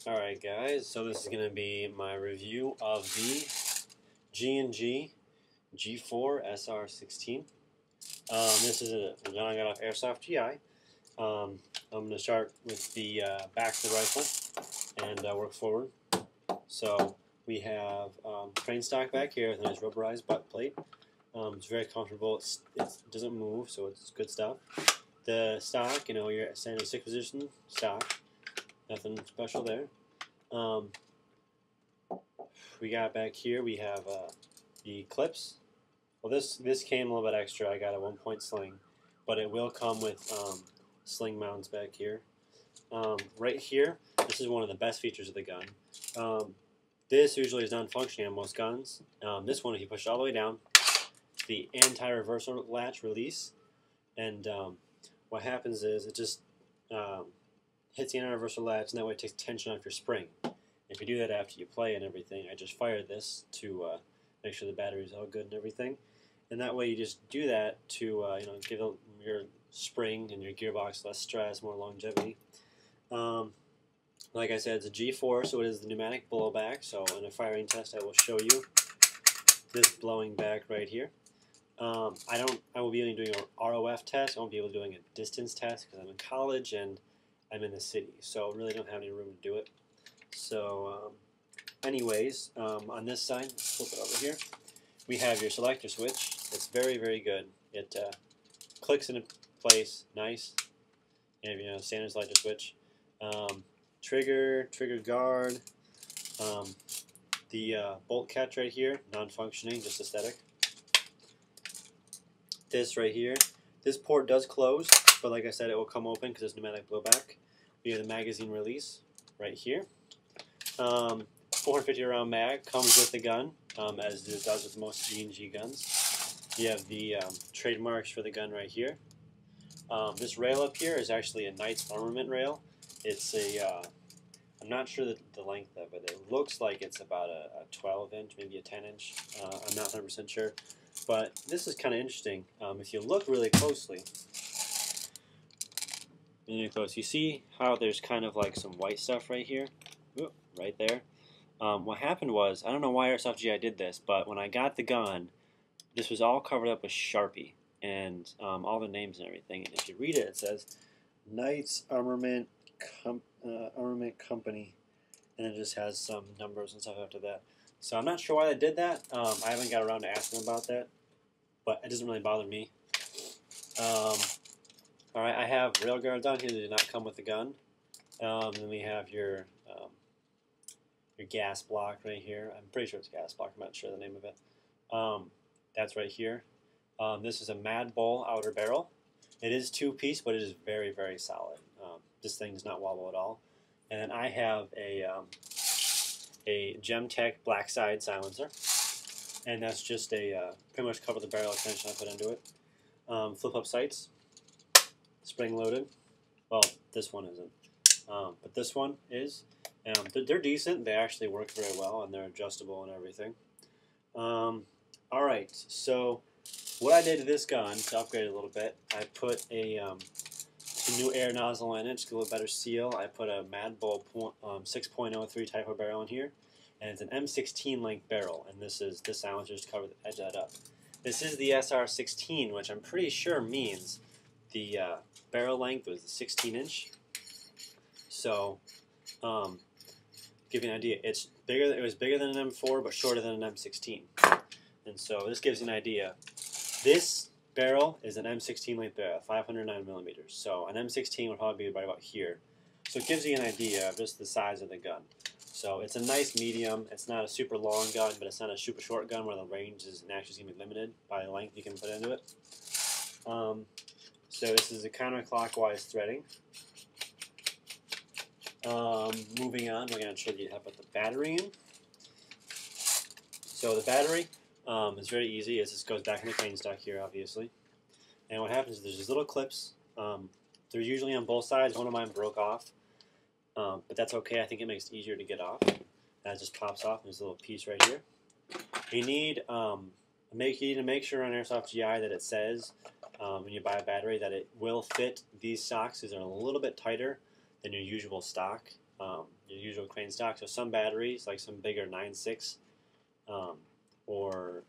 Alright guys, so this is going to be my review of the G&G G4 SR16. This is a gun I got off Airsoft GI. I'm going to start with the back of the rifle and work forward. So we have crane stock back here with a nice rubberized butt plate. It's very comfortable. It doesn't move, so it's good stuff. The stock, you're standing in stick position stock. Nothing special there. We got back here, we have the clips. Well, this came a little bit extra. I got a 1-point sling, but it will come with sling mounts back here. Right here, this is one of the best features of the gun. This usually is non-functioning on most guns. This one, if you push it all the way down, the anti-reversal latch release, and what happens is it just hits the anti-reversal latch, and that way it takes tension off your spring. If you do that after you play and everything, I just fired this to make sure the battery's all good and everything. And that way you just do that to give your spring and your gearbox less stress, more longevity. Like I said, it's a G4, so it is the pneumatic blowback. So in a firing test, I will show you this blowing back right here. I will be only doing an ROF test. I won't be able to doing a distance test because I'm in college and I'm in the city, so I really don't have any room to do it. So anyways, on this side, let's flip it over here, we have your selector switch. It's very, very good. It clicks into place nice. And standard selector switch. Trigger guard. The bolt catch right here, non-functioning, just aesthetic. This right here, this port does close, but like I said, it will come open because it's pneumatic blowback. We have the magazine release right here. 450 round mag comes with the gun, as it does with most G&G guns. You have the trademarks for the gun right here. This rail up here is actually a Knight's armament rail. It's a, I'm not sure the length of it. It looks like it's about a 12-inch, maybe a 10-inch. I'm not 100% sure. But this is kind of interesting. If you look really closely, you see how there's kind of like some white stuff right here? Ooh, right there. What happened was, I don't know why Airsoft GI did this, but when I got the gun, this was all covered up with Sharpie and all the names and everything. And if you read it, it says Knight's Armament Company, and it just has some numbers and stuff after that. So I'm not sure why they did that. I haven't got around to asking about that, but it doesn't really bother me. Alright, I have rail guards on here that do not come with the gun. Then we have your gas block right here. I'm pretty sure it's gas block. I'm not sure the name of it. That's right here. This is a Mad Bull outer barrel. It is two-piece, but it is very, very solid. This thing does not wobble at all. And then I have a Gemtech black side silencer, and that's just a pretty much cover the barrel extension I put into it. Flip-up sights, spring-loaded. Well, this one isn't, but this one is. They're decent. They actually work very well, and they're adjustable and everything. Alright, so what I did to this gun to upgrade it a little bit, I put a new air nozzle in it to get a little better seal. I put a Mad Bull 6.03 Type of barrel in here, and it's an M16 length barrel, and this silencer just covered the edge of that up. This is the SR16, which I'm pretty sure means the barrel length was the 16-inch. So, give you an idea, it's bigger. It was bigger than an M4, but shorter than an M16. And so this gives you an idea. This barrel is an M16 length barrel, 509 millimeters. So an M16 would probably be right about here. So it gives you an idea of just the size of the gun. So it's a nice medium. It's not a super long gun, but it's not a super short gun where the range is actually going to be limited by the length you can put into it. So this is a counterclockwise threading. Moving on, we're going to show you how to put the battery in. So the battery is very easy. It just goes back in the crane stock here, obviously. And what happens is there's these little clips. They're usually on both sides. One of mine broke off, but that's okay. I think it makes it easier to get off. And it just pops off. There's a little piece right here. You need to make sure on Airsoft GI that it says when you buy a battery that it will fit these socks. These are a little bit tighter than your usual stock. your usual crane stock. So some batteries, like some bigger 9.6 or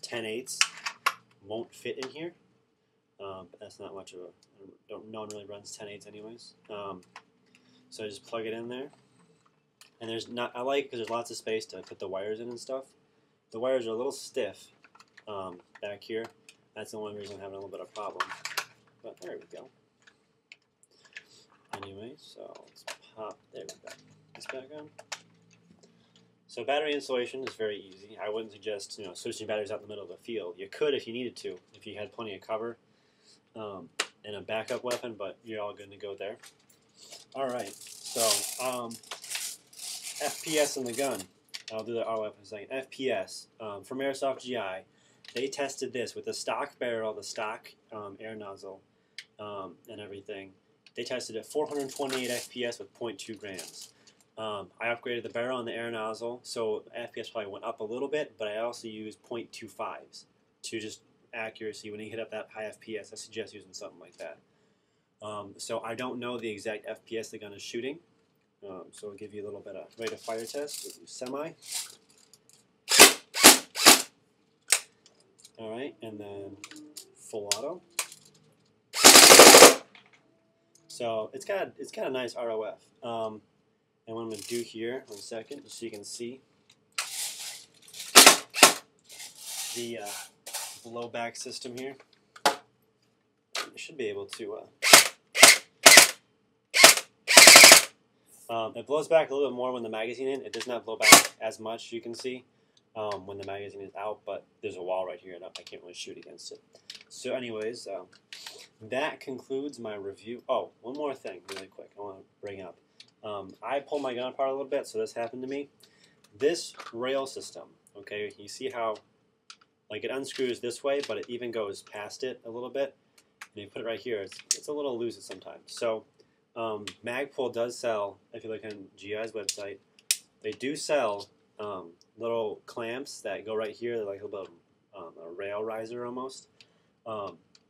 10.8s, won't fit in here. But that's not much of a, no one really runs 10.8s anyways. So I just plug it in there. And there's not, I like it because there's lots of space to put the wires in and stuff. The wires are a little stiff back here. That's the only reason I'm having a little bit of problem. But there we go. Anyway, so let's pop, there we go. This back on. So battery installation is very easy. I wouldn't suggest switching batteries out in the middle of the field. You could if you needed to, if you had plenty of cover and a backup weapon, but you're all good to go there. All right, so FPS in the gun. I'll do the R weapon in a second. FPS from Airsoft GI. They tested this with the stock barrel, the stock air nozzle, and everything. They tested at 428 FPS with 0.2 grams. I upgraded the barrel and the air nozzle, so FPS probably went up a little bit, but I also used 0.25s to just accuracy. When you hit up that high FPS, I suggest using something like that. So I don't know the exact FPS the gun is shooting, so I'll give you a little bit of rate of fire test. We'll do semi. All right, and then full auto. So it's got a nice ROF. And what I'm going to do here, 1 second, just so you can see the blowback system here. You should be able to. It blows back a little bit more when the magazine in. It does not blow back as much, you can see, when the magazine is out. But there's a wall right here, and I can't really shoot against it. So, anyways, that concludes my review. Oh, one more thing, really quick. I want to bring up. I pulled my gun apart a little bit, so this happened to me. This rail system, okay, you see how, like, it unscrews this way, but it even goes past it a little bit. And you put it right here, it's a little loose sometimes. So, Magpul does sell, if you look on GI's website, they do sell little clamps that go right here. They're like a little bit of a rail riser almost.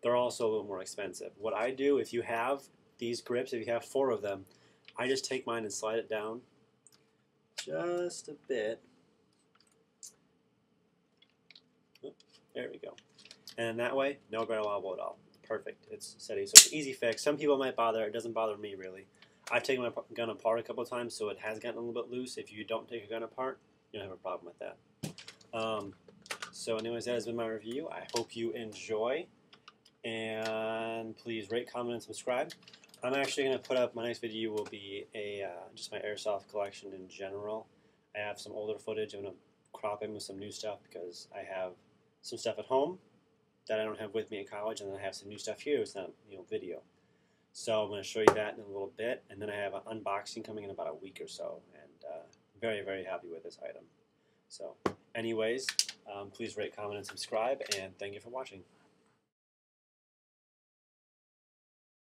They're also a little more expensive. What I do, if you have these grips, if you have 4 of them, I just take mine and slide it down just a bit. Oh, there we go. And that way, no barrel wobble at all. Perfect. It's steady. So it's an easy fix. Some people might bother. It doesn't bother me, really. I've taken my gun apart a couple of times, so it has gotten a little bit loose. If you don't take a gun apart, you don't have a problem with that. So anyways, that has been my review. I hope you enjoy. And please rate, comment, and subscribe. I'm actually going to put up, my next video will be just my airsoft collection in general. I have some older footage. I'm going to crop in with some new stuff because I have some stuff at home that I don't have with me in college, and then I have some new stuff here. It's not video. So I'm going to show you that in a little bit, and then I have an unboxing coming in about a week or so, and very, very happy with this item. So anyways, please rate, comment, and subscribe, and thank you for watching.